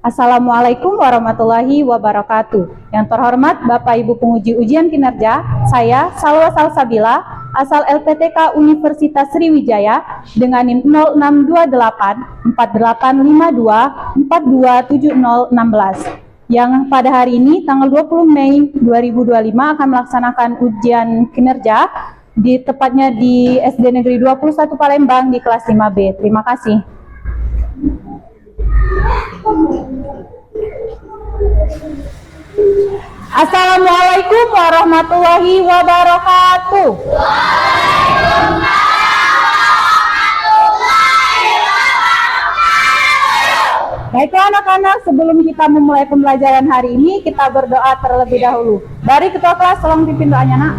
Assalamualaikum warahmatullahi wabarakatuh. Yang terhormat Bapak Ibu penguji ujian kinerja, saya Salwa Salsabila, asal LPTK Universitas Sriwijaya dengan NIM 0628 4852 427016 yang pada hari ini tanggal 20 Mei 2025 akan melaksanakan ujian kinerja tepatnya di SD Negeri 21 Palembang di kelas 5B. Terima kasih. Assalamualaikum warahmatullahi wabarakatuh. Baiklah anak-anak, sebelum kita memulai pembelajaran hari ini, kita berdoa terlebih dahulu. Dari ketua kelas, tolong pimpin doanya, nak.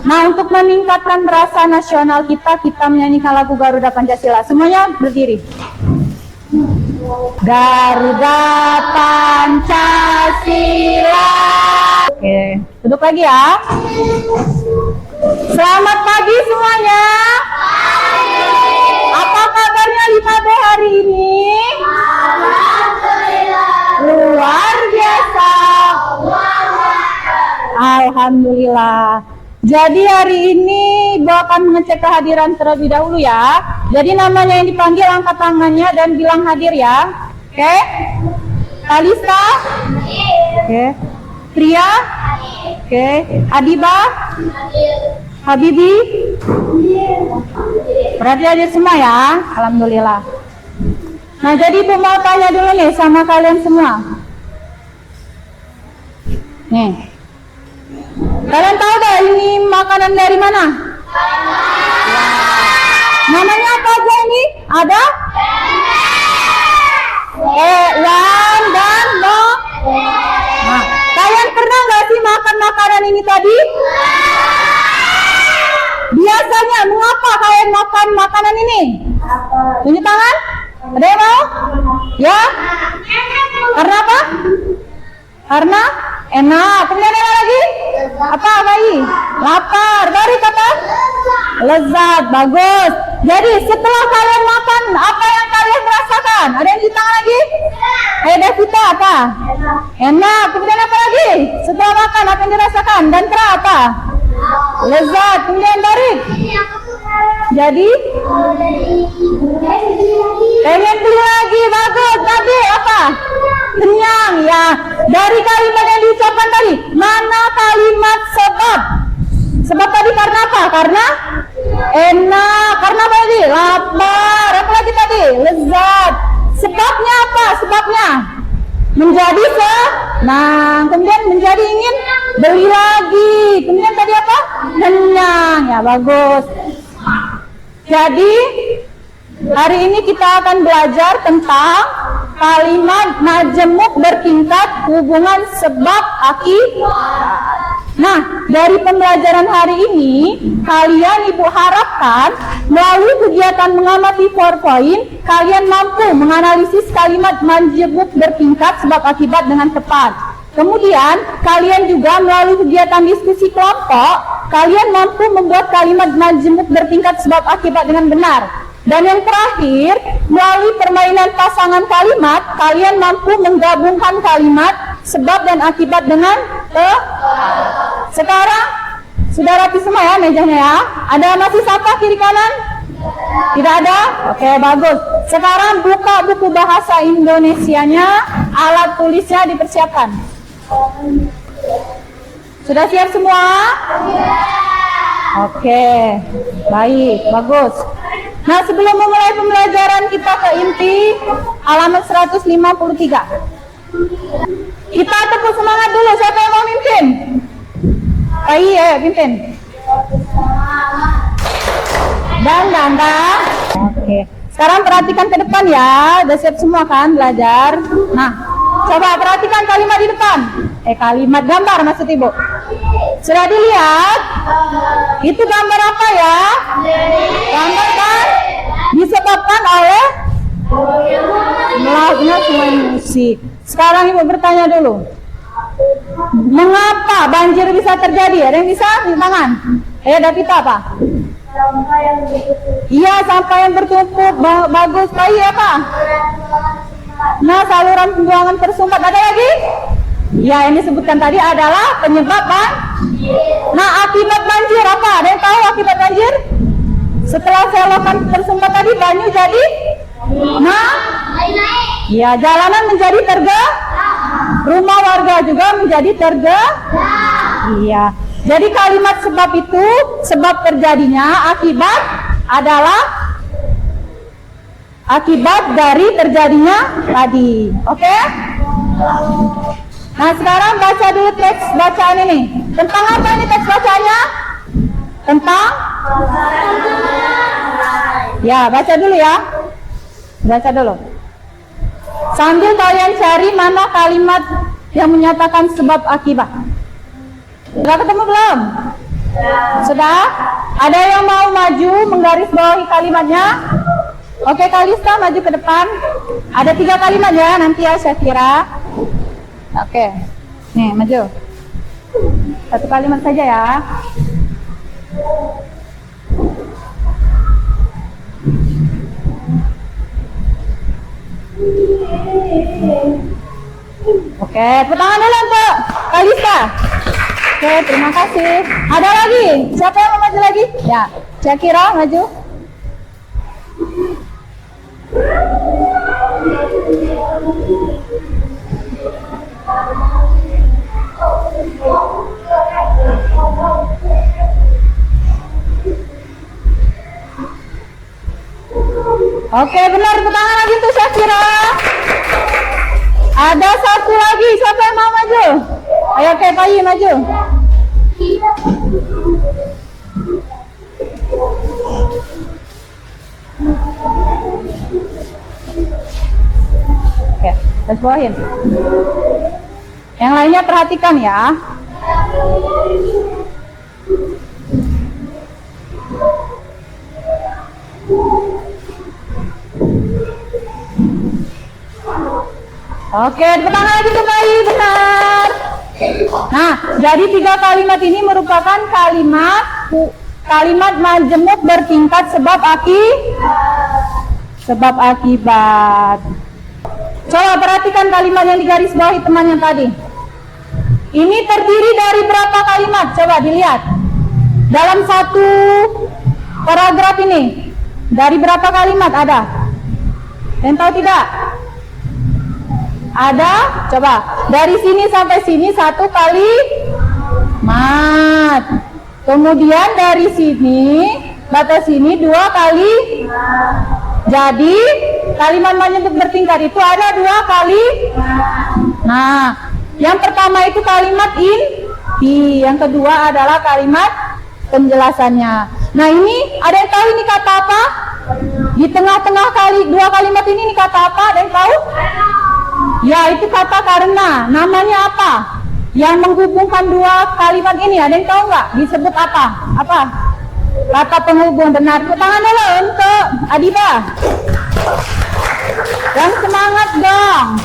Nah, untuk meningkatkan rasa nasional kita menyanyikan lagu Garuda Pancasila. Semuanya berdiri. Garuda Pancasila. Oke, duduk lagi ya. Selamat pagi semuanya. Apa kabarnya 5B hari ini? Luar biasa. Alhamdulillah. Jadi hari ini Ibu akan mengecek kehadiran terlebih dahulu ya. Jadi namanya yang dipanggil angkat tangannya dan bilang hadir ya. Oke? Kalista? Oke. Pria? Oke. Adiba? Habibi? Berarti hadir semua ya. Alhamdulillah. Nah, jadi Ibu mau tanya dulu nih sama kalian semua. Nih. Kalian tahu gak ini makanan dari mana? Namanya apa aja ini? Ada? Wan dan no. Nah, kalian pernah gak sih makan makanan ini tadi? Biasanya mengapa kalian makan makanan ini? Tunjuk tangan. Ada yang mau? Ya? Karena apa? Karena enak. Kemudian apa lagi? Apa lagi? Lapar. Baru kata? Lezat. Bagus. Jadi setelah kalian makan, apa yang kalian merasakan? Ada yang ditanya lagi? Devita apa? Enak. Kemudian apa lagi? Setelah makan, apa yang dirasakan? Dan apa? Lezat. Kemudian Barik. Jadi pengen beli lagi. Bagus. Tadi apa? Kenyang ya. Dari kalimat yang diucapkan tadi, mana kalimat sebab? Sebab tadi karena apa? Karena enak. Karena apa tadi? Lapar. Apa lagi tadi? Lezat. Sebabnya apa? Sebabnya menjadi senang. Kemudian menjadi ingin beli lagi. Kemudian tadi apa? Kenyang. Ya, bagus. Jadi hari ini kita akan belajar tentang kalimat majemuk bertingkat hubungan sebab akibat. Nah, dari pembelajaran hari ini, kalian Ibu harapkan melalui kegiatan mengamati PowerPoint, kalian mampu menganalisis kalimat majemuk bertingkat sebab akibat dengan tepat. Kemudian, kalian juga melalui kegiatan diskusi kelompok, kalian mampu membuat kalimat majemuk bertingkat sebab akibat dengan benar. Dan yang terakhir, melalui permainan pasangan kalimat, kalian mampu menggabungkan kalimat sebab dan akibat dengan Sekarang sudah rapi semua ya mejanya ya. Ada masih sapa kiri kanan? Tidak ada? Oke, bagus. Sekarang buka buku bahasa Indonesianya, alat tulisnya dipersiapkan. Sudah siap semua? Oke, baik, bagus. Nah, sebelum memulai pembelajaran kita ke inti halaman 153. Kita tepuk semangat dulu. Siapa yang mau mimpin? Iya, pimpin. Dan. Oke. Sekarang perhatikan ke depan ya. Udah siap semua kan belajar? Nah, coba perhatikan kalimat di depan. Kalimat gambar maksud Ibu. Sudah dilihat? Itu gambar apa ya? Gambar kan disebabkan oleh Melakukan semua musik. Sekarang Ibu bertanya dulu. Mengapa banjir bisa terjadi? Ada yang bisa? Di tangan. Davita apa? Iya, sampah yang bertumpuk. Bagus. Baik apa? Nah, saluran pembuangan tersumbat. Ada lagi? Ya, yang disebutkan tadi adalah penyebab Nah, akibat banjir apa? Ada yang tahu akibat banjir? Setelah selokan tersumbat tadi, banyu jadi? Nah, ya, jalanan menjadi rumah warga juga menjadi Iya. Jadi kalimat sebab itu, sebab terjadinya, akibat adalah akibat dari terjadinya tadi. Oke? Nah, sekarang baca dulu teks bacaan ini. Tentang apa ini teks bacanya? Tentang? Ya, baca dulu ya. Baca dulu. Sambil kalian cari mana kalimat yang menyatakan sebab akibat. Sudah ketemu belum? Sudah? Ada yang mau maju menggarisbawahi kalimatnya? Oke, Kalista maju ke depan. Ada 3 kalimat ya nanti ya saya kira. Oke. Nih, maju. 1 kalimat saja ya. Oke, tepuk tangan dulu untuk Kalista. Oke, terima kasih. Ada lagi? Siapa yang mau maju lagi? Ya, Syakira maju. Oke, benar, tepuk tangan lagi untuk Syakira. Ada 1 lagi, siapa yang mau maju? Ayo, Payi maju. Oke, let's go ahead. Yang lainnya perhatikan ya. Oke, tepuk tangan lagi kembali, benar. Nah, jadi 3 kalimat ini merupakan kalimat majemuk bertingkat sebab akibat. Coba perhatikan kalimat yang digarisbawahi temannya tadi. Ini terdiri dari berapa kalimat? Coba dilihat. Dalam 1 paragraf ini, dari berapa kalimat ada? Yang tahu tidak? Ada? Coba. Dari sini sampai sini 1 kalimat. Kemudian dari sini batas sini 2 kali. Jadi kalimat majemuk bertingkat itu ada 2 kali. Nah, yang pertama itu kalimat inti, yang kedua adalah kalimat penjelasannya. Nah, ini ada yang tahu ini kata apa? Di tengah-tengah 2 kalimat ini kata apa? Ada yang tahu? Ya, itu kata karena. Namanya apa? Yang menghubungkan 2 kalimat ini, ada yang tahu nggak? Disebut apa? Apa? Kata penghubung, benar. Tepuk tangan dulu untuk Adiba. Yang semangat dong.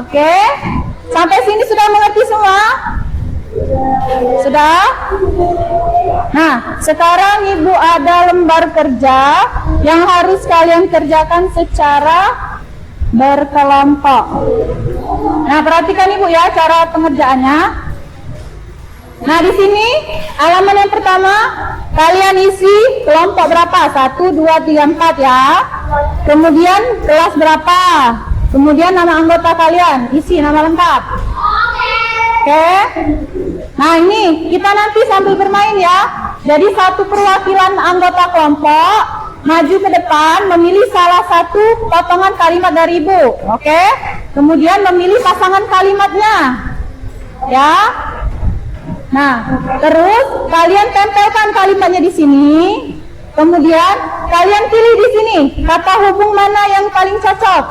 Oke. Sampai sini sudah mengerti semua? Sudah? Nah, sekarang Ibu ada lembar kerja yang harus kalian kerjakan secara berkelompok. Nah, perhatikan Ibu ya cara pengerjaannya. Nah, di sini halaman yang pertama kalian isi kelompok berapa? 1, 2, 3, 4 ya. Kemudian kelas berapa? Kemudian nama anggota kalian, isi nama lengkap. Oke. Nah, ini kita nanti sambil bermain ya. Jadi 1 perwakilan anggota kelompok maju ke depan memilih salah satu potongan kalimat dari Ibu. Oke. Kemudian memilih pasangan kalimatnya. Ya. Nah, terus kalian tempelkan kalimatnya di sini. Kemudian kalian pilih di sini kata hubung mana yang paling cocok.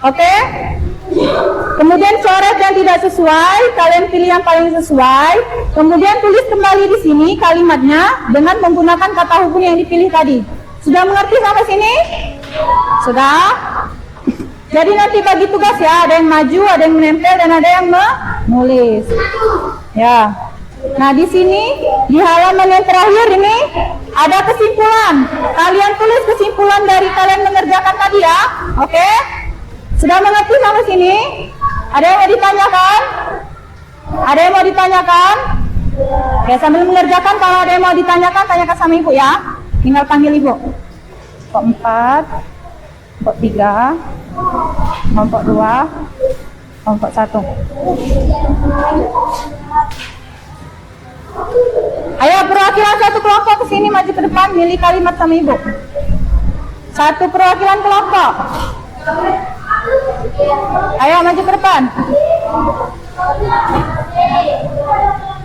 Oke? Kemudian coret yang tidak sesuai, kalian pilih yang paling sesuai. Kemudian tulis kembali di sini kalimatnya dengan menggunakan kata hubung yang dipilih tadi. Sudah mengerti sampai sini? Sudah? Jadi nanti bagi tugas ya, ada yang maju, ada yang menempel, dan ada yang menulis. Ya. Nah, di sini di halaman yang terakhir ini ada kesimpulan. Kalian tulis kesimpulan dari kalian mengerjakan tadi ya. Oke? Sudah mengerti sampai sini? Ada yang mau ditanyakan? Ada yang mau ditanyakan? Oke, sambil mengerjakan, kalau ada yang mau ditanyakan, tanyakan sama ibu ya. Tinggal panggil ibu. Kelompok 4, kelompok 3, kelompok 2, kelompok 1. Ayo perwakilan satu kelompok ke sini, maju ke depan, milih kalimat sama ibu. Satu perwakilan kelompok. Ayo maju ke depan.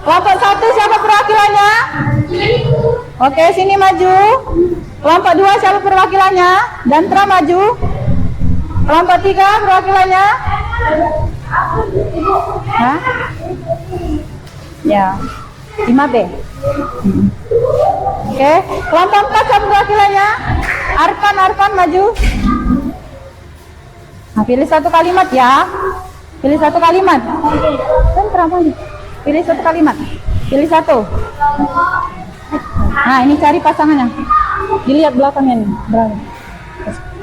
Kelompok 1 siapa perwakilannya? Oke, sini maju. Kelompok 2 siapa perwakilannya? Dantra maju. Kelompok 3 perwakilannya? Hah? Ya, 5B. Oke, kelompok 4 siapa perwakilannya? Arfan maju. Nah, pilih satu kalimat ya. Pilih satu kalimat. Pilih satu kalimat. Pilih satu. Nah, ini cari pasangannya. Dilihat belakangnya nih.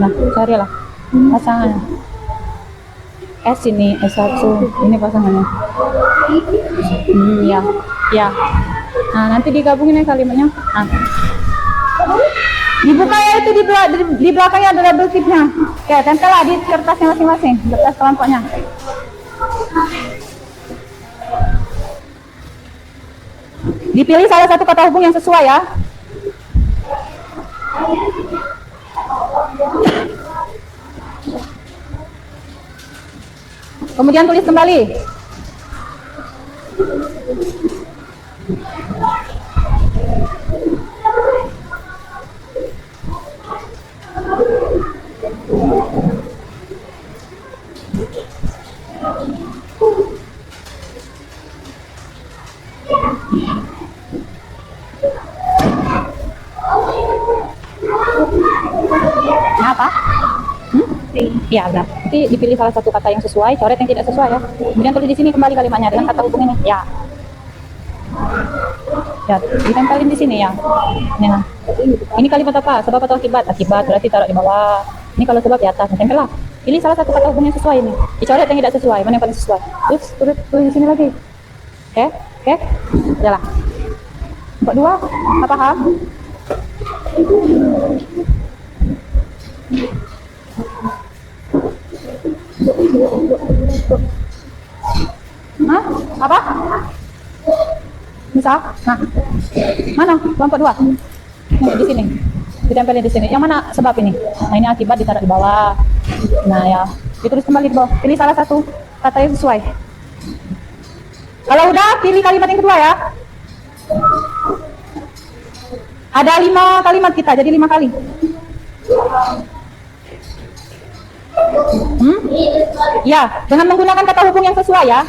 Nah, carilah pasangannya. S ini, S1. Ini pasangannya. Ya. Ya. Nah, nanti digabungin ya kalimatnya. Nah. Dibuka ya, itu di belakangnya ada double tipnya. Oke, tempellah di kertasnya masing-masing, kertas kelompoknya. Dipilih salah satu kata hubung yang sesuai ya. Kemudian tulis kembali. Apa? Iya, benar. Nanti dipilih salah satu kata yang sesuai, coret yang tidak sesuai ya. Kemudian tulis di sini kembali kalimatnya dengan kata hubung ini. Ya. Ya, ditempelin di sini ya. Nah. Ini kalimat apa? Sebab atau akibat? Akibat berarti taruh di bawah. Ini kalau sebab di atas, tempel lah. Pilih salah satu kata hubung yang sesuai ini. Dicoret yang tidak sesuai, mana yang paling sesuai? Tulis di sini lagi. Oke. Jalan. Kelompok 2, apa hal? Hah? Apa? Bisa? Nah, mana kelompok 2? Di sini, ditempelin di sini. Yang mana sebab ini? Nah, ini akibat ditaruh di bawah. Nah ya, ditulis kembali di bawah. Pilih salah satu kata yang sesuai. Kalau udah, pilih kalimat yang kedua ya. Ada 5 kalimat kita, jadi 5 kali. Ya, dengan menggunakan kata hubung yang sesuai ya.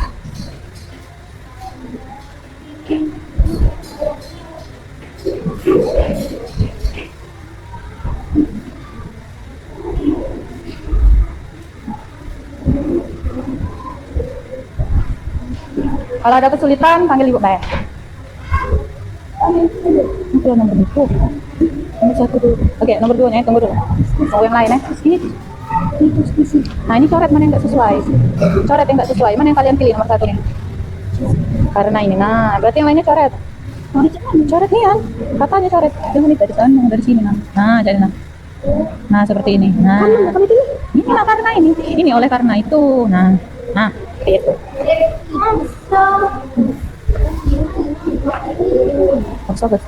Kalau ada kesulitan, panggil ibu saya. Itu nomor 2. Nomor 1 dulu. Oke, nomor 2-nya tunggu dulu. Tunggu yang lain ya. Ini. Nah, ini coret mana yang nggak sesuai. Coret yang nggak sesuai. Mana yang kalian pilih nomor 1 nih? Karena ini. Nah, berarti yang lainnya coret. Coret nih kan. Katanya coret. Jangan dari sana, dari sini. Nah, jadi nah. Nah, seperti ini. Nah. Ini lah karena ini. Ini oleh karena itu. Nah, itu. Bagus.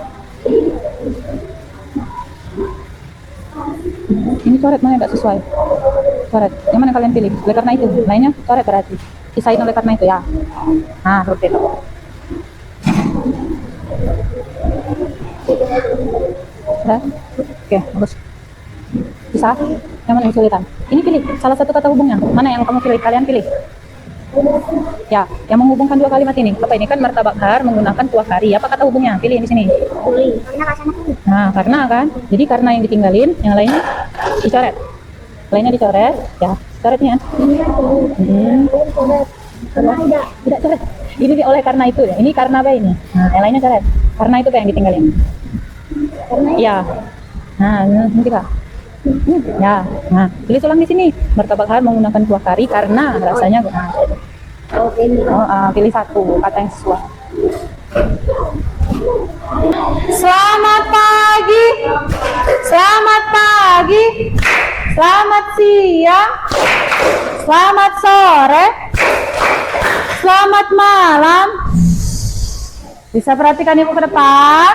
Ini coret mana yang nggak sesuai. Coret. Yang mana kalian pilih? Oleh karena itu. Lainnya coret berarti. Sisain oleh karena itu ya. Nah, seperti itu. Sudah? Oke, bagus. Bisa? Yang mana yang kesulitan? Ini pilih salah satu kata hubungnya. Mana yang kamu pilih? Kalian pilih. Ya, yang menghubungkan dua kalimat ini. Apa ini kan martabak har menggunakan kuah kari. Apa kata hubungnya? Pilih di sini. Nah, karena kan. Jadi karena yang ditinggalin, yang lainnya dicoret. Lainnya dicoret. Ya, coretnya. Tidak coret. Ini oleh karena itu ya. Ini karena apa ini? Nah, yang lainnya coret. Karena itu apa yang ditinggalin? Ya. Nah, nanti Kak. Ya, nah, tulis ulang di sini. Martabak har menggunakan kuah kari karena rasanya. Pilih satu kata yang sesuai. Selamat pagi, selamat pagi, selamat siang, selamat sore, selamat malam. Bisa perhatikan ibu ke depan.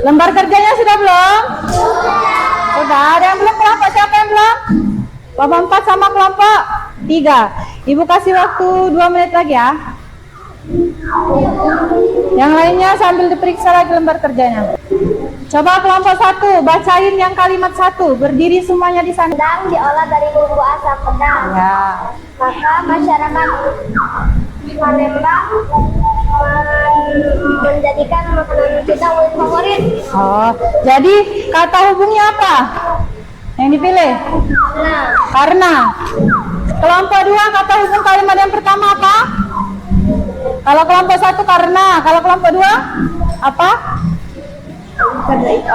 Lembar kerjanya sudah belum? Sudah. Ada yang belum? Kelompok siapa yang belum? Kelompok 4 sama kelompok 3. Ibu kasih waktu 2 menit lagi ya. Yang lainnya sambil diperiksa lagi lembar kerjanya. Coba kelompok 1 bacain yang kalimat 1. Berdiri semuanya di sana. Pedang diolah dari bumbu asap pedang. Ya. Maka masyarakat Palembang menjadikan makanan kita favorit. Oh, jadi kata hubungnya apa? Yang dipilih? Karena. Kelompok 2 kata hubung kalimat yang pertama apa? Kalau kelompok 1 karena, kalau kelompok 2 apa?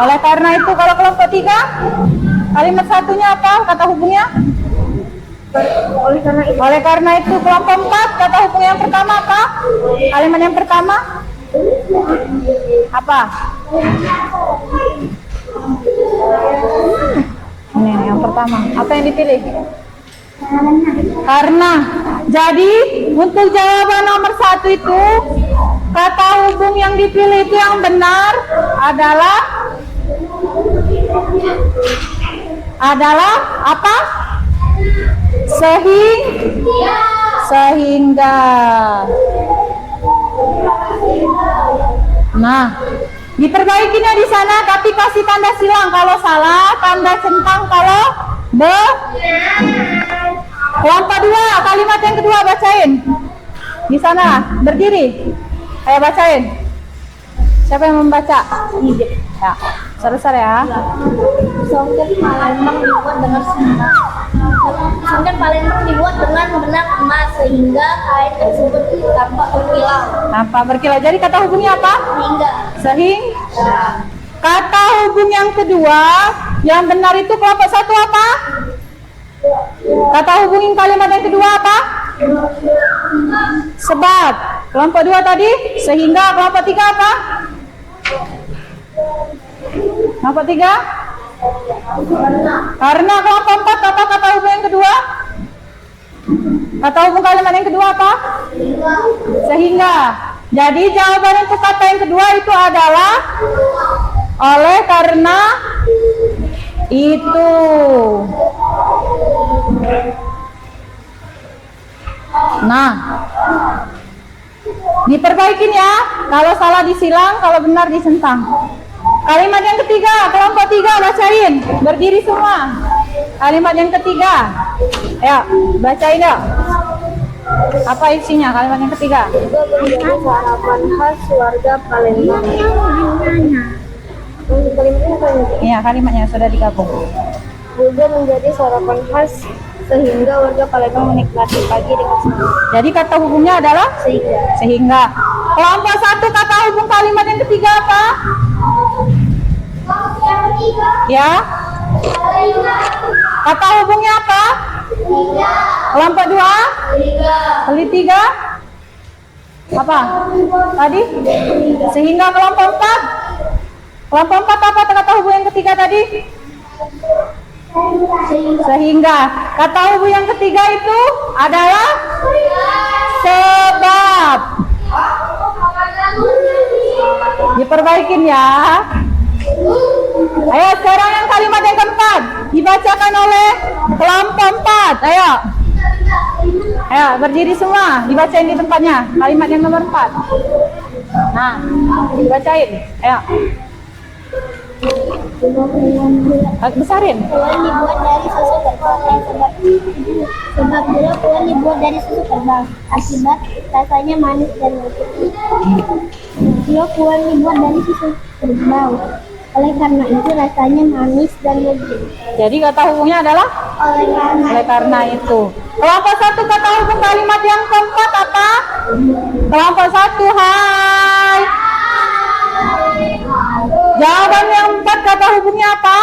Oleh karena itu. Kalau kelompok 3 kalimat satunya apa? Kata hubungnya? Oleh karena itu. Kelompok 4 kata hubung yang pertama apa? Kalimat yang pertama apa? Ini yang pertama. Apa yang dipilih? Karena. Jadi untuk jawaban nomor 1 itu kata hubung yang dipilih itu yang benar adalah apa? Sehingga. Nah, diperbaikinya di sana tapi kasih tanda silang kalau salah, tanda centang kalau Kelompok 2 kalimat yang kedua bacain. Di sana berdiri. Ayo bacain. Siapa yang membaca? Ya, besar-besar ya. Songket Palembang dibuat dengan semak. Songket Palembang dibuat dengan benang emas sehingga kain tersebut tampak berkilau. Tampak berkilau. Jadi kata hubungnya apa? Sehingga. Kata hubung yang kedua yang benar itu kelompok 1 apa? Kata hubungin kalimat yang kedua apa? Sebab. Kelompok 2 tadi sehingga. Kelompok 3 apa? Kelompok 3? Karena. Kelompok 4 apa kata hubung yang kedua? Kata hubung kalimat yang kedua apa? Sehingga. Jadi jawaban untuk kata yang kedua itu adalah oleh karena itu. Nah, diperbaikin ya. Kalau salah disilang, kalau benar disentang. Kalimat yang ketiga, kelompok 3 bacain. Berdiri semua. Kalimat yang ketiga. Ayo, bacain ya. Apa isinya kalimat yang ketiga? Juga menjadi sarapan khas warga Palembang. Iya, kalimatnya sudah digabung. Juga menjadi sarapan khas sehingga warga Palembang menikmati pagi dengan senang. Jadi kata hubungnya adalah sehingga. Kelompok 1 kata hubung kalimat yang ketiga apa? Ya. Kata hubungnya apa? Kelompok 2? Kali 3? Apa? Tadi? Sehingga. Kelompok 4? Kelompok 4 apa kata hubung yang ketiga tadi? Sehingga. Kata hubung yang ketiga itu adalah sebab. Diperbaikin ya. Ayo sekarang yang kalimat yang keempat dibacakan oleh kelompok 4. Ayo. Ayo berdiri semua, dibacain di tempatnya. Kalimat yang nomor 4. Nah, dibacain. Ayo. Besarin. Puan dibuat dari susu kerbau. Sebab gula puan dibuat dari susu kerbau. Akibat rasanya manis dan lembut. Gula puan dibuat dari susu kerbau. Oleh karena itu rasanya manis dan lembut. Jadi kata hubungnya adalah oleh karena itu. Kelompok 1 kata hubung kalimat yang keempat apa? Kelompok 1 hai. Jawaban yang 4 kata hubungnya apa?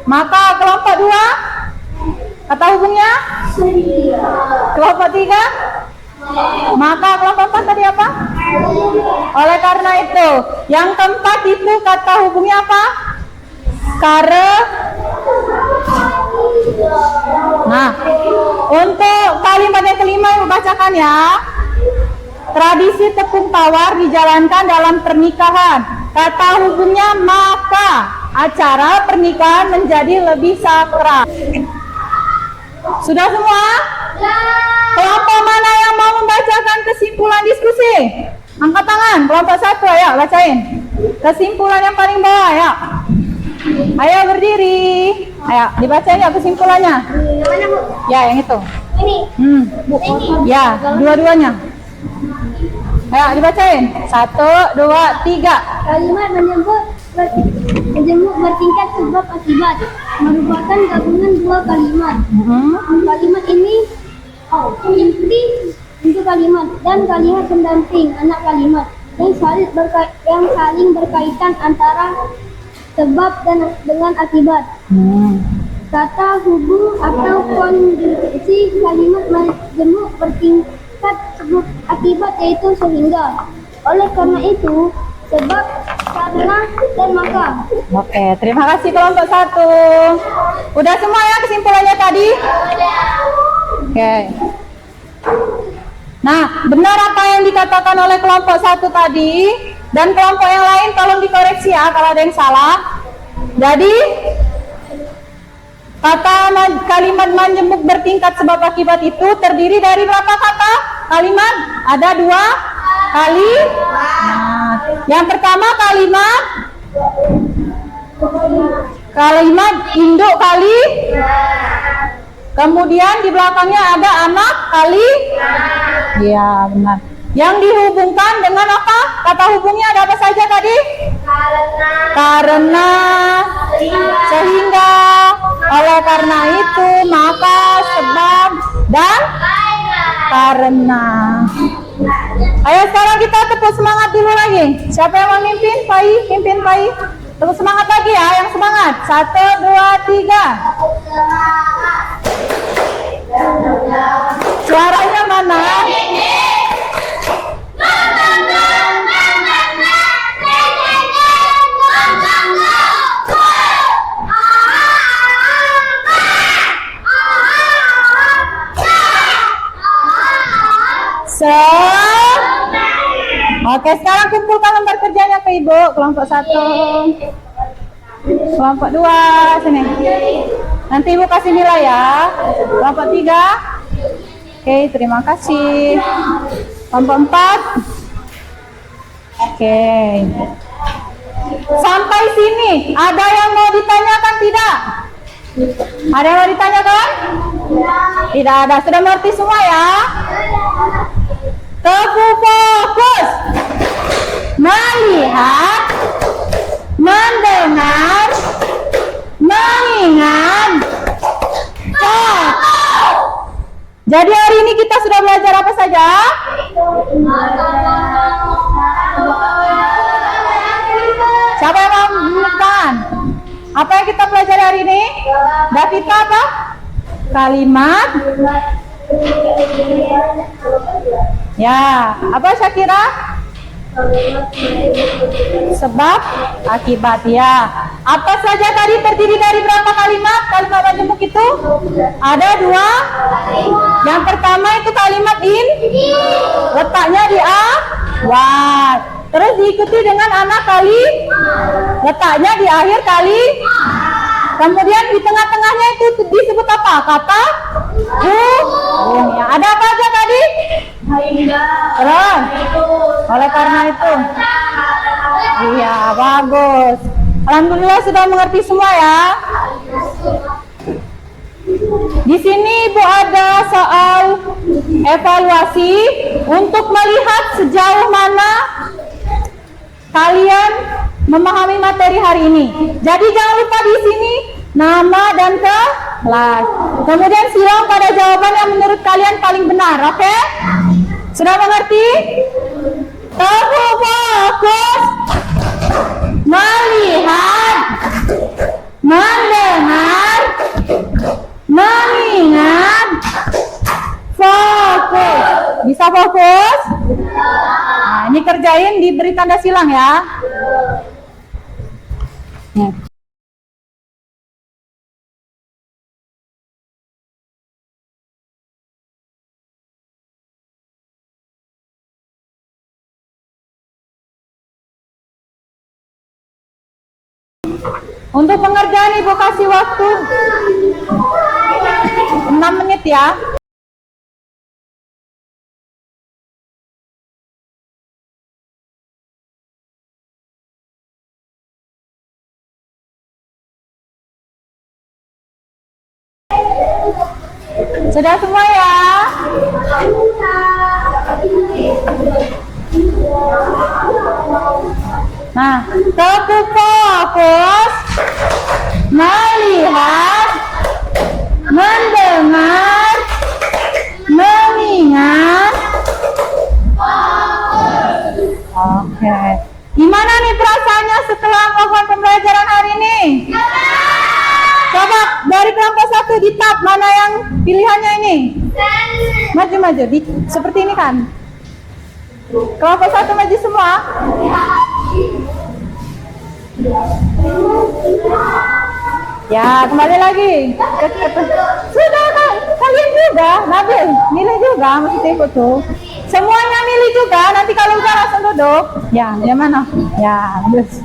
Maka kelompok 2 kata hubungnya? Kelompok 3? Maka kelompok 4 tadi apa? Oleh karena itu. Yang keempat itu kata hubungnya apa? Nah, untuk kalimat yang kelima yang bacakan ya. Tradisi tepung tawar dijalankan dalam pernikahan. Kata hubungnya maka acara pernikahan menjadi lebih sakral. Sudah semua? Kelompok mana yang mau membacakan kesimpulan diskusi? Angkat tangan. Kelompok 1 ayo bacain. Kesimpulan yang paling bawah ya. Ayo berdiri. Ayo dibacain ya kesimpulannya. Ya yang itu. Ini. Ya dua-duanya. Ayo dibacain. 1, 2, 3. Kalimat menyebut bertingkat sebab akibat merupakan gabungan dua kalimat. Kalimat ini inti untuk kalimat dan kalimat pendamping anak kalimat yang saling berkaitan antara sebab dan dengan akibat. Kata hubung atau konjungsi kalimat majemuk bertingkat sebab akibat yaitu sehingga. Oleh karena itu, sebab, karena, dan maka. Oke, terima kasih kelompok 1. Udah semua ya kesimpulannya tadi? Oke. Nah, benar apa yang dikatakan oleh kelompok 1 tadi? Dan kelompok yang lain tolong dikoreksi ya kalau ada yang salah. Jadi, kata kalimat majemuk bertingkat sebab akibat itu terdiri dari berapa kata? Kalimat? Ada 2 kali. Nah, yang pertama kalimat induk kali. Kemudian di belakangnya ada anak kali. Ya, benar. Yang dihubungkan dengan apa? Kata hubungnya ada apa saja tadi? Karena, sehingga, oleh karena itu, maka, sebab, dan karena. Ayo sekarang kita tepuk semangat dulu lagi. Siapa yang mau mimpin? Pimpin Pai. Tepuk semangat lagi ya, yang semangat. 1, 2, 3. Suaranya mana? Oke, sekarang kumpulkan lembar kerjanya ke Ibu. Kelompok 1, kelompok 2, sini. Nanti Ibu kasih nilai ya. Kelompok 3. Oke, terima kasih. Kelompok 4. Oke. Sampai sini, ada yang mau ditanyakan tidak? Ada yang mau ditanyakan? Tidak ada. Sudah mengerti semua ya? Teguh fokus, melihat, mendengar, mengingat, fokus. Jadi hari ini kita sudah belajar apa saja? Siapa yang mau menunjukkan? Apa yang kita pelajari hari ini? Davita apa? Kalimat. Ya, apa Syakira? Sebab akibat ya. Apa saja tadi terdiri dari berapa kalimat? Kalimat majemuk itu ada 2. Yang pertama itu kalimat in, letaknya di awal. Terus diikuti dengan anak kali, letaknya di akhir kali. Kemudian di tengah-tengahnya itu disebut apa? Kata hubung. Ya, ada apa aja tadi? Keren. Oleh karena itu. Iya, apa? sudah mengerti semua ya. Di sini Ibu ada soal evaluasi untuk melihat sejauh mana kalian memahami materi hari ini. Jadi jangan lupa di sini nama dan kelas. Kemudian silang pada jawaban yang menurut kalian paling benar, oke? Sudah mengerti? Teguh fokus, melihat, mendengar, mengingat, fokus. Bisa fokus? Nah, ini kerjain, diberi tanda silang ya. Untuk pengerjaan Ibu kasih waktu 6 menit ya. Sudah semua ya? Nah, teguh fokus, melihat, mendengar, mengingat. Oke. Gimana nih perasaannya setelah melakukan pembelajaran hari ini? Coba dari kelompok 1 di tab mana yang pilihannya ini? Maju-maju, seperti ini kan? Kelompok 1 maju semua. Ya, kembali lagi. Sudah kan? Kalian juga, Nabil, milih juga, maksudnya ikut tuh. Semuanya milih juga, nanti kalau udah langsung duduk. Ya, yang mana? Ya, terus.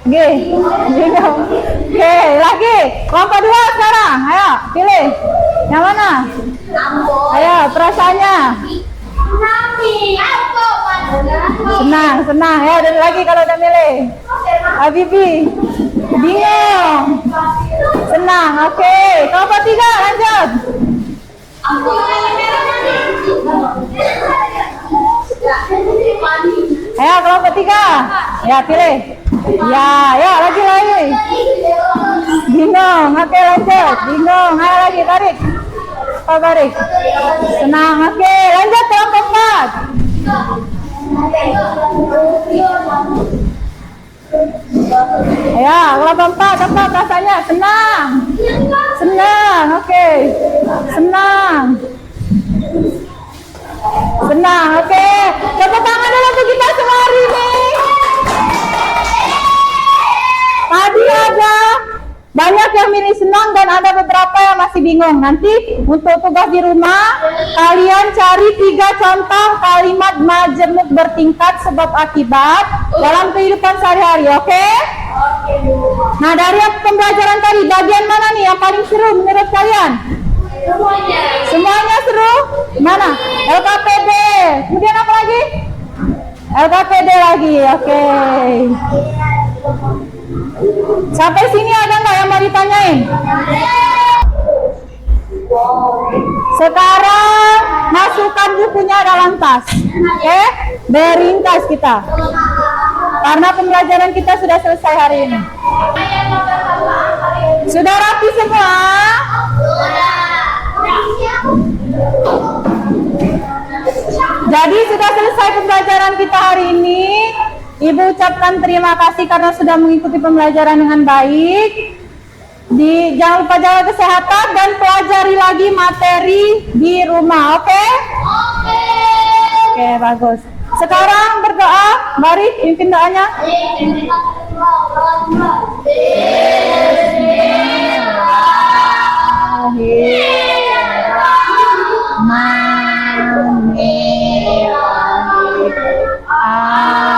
Oke, oke, lagi. Kelompok 2 sekarang, ayo, pilih. Yang mana? Ayo, perasaannya. Senang, ya, dan lagi kalau udah milih. Habibi, bingung. Senang, oke. Kelompok 3, lanjut. Ayo, kelompok 3. Ya, pilih. Ya, lagi. Bingung, oke, lanjut. Bingung, ayo lagi, tarik. Tarik. Senang, oke. Lanjut, kelompok 4. Ya, kelompok 4, apa rasanya? Senang, oke. Senang, oke. Tepuk tangan dulu untuk kita semua hari ini. Tadi ada banyak yang milih senang dan ada beberapa yang masih bingung. Nanti untuk tugas di rumah, kalian cari 3 contoh kalimat majemuk bertingkat sebab akibat dalam kehidupan sehari-hari, oke? Nah, dari pembelajaran tadi, bagian mana nih yang paling seru menurut kalian? Semuanya seru? Mana? LKPD. Kemudian apa lagi? LKPD lagi, oke. Sampai sini ada nggak yang mau ditanyain? Sekarang masukkan bukunya dalam tas, oke? Beringkas kita. Karena pembelajaran kita sudah selesai hari ini. Sudah rapi semua? Jadi sudah selesai pembelajaran kita hari ini. Ibu ucapkan terima kasih karena sudah mengikuti pembelajaran dengan baik. Jangan lupa jaga kesehatan dan pelajari lagi materi di rumah, oke? Oke, bagus. Sekarang berdoa, mari pimpin doanya.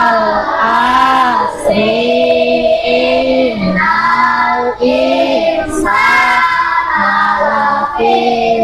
Al-Asri Innal Insana Lafi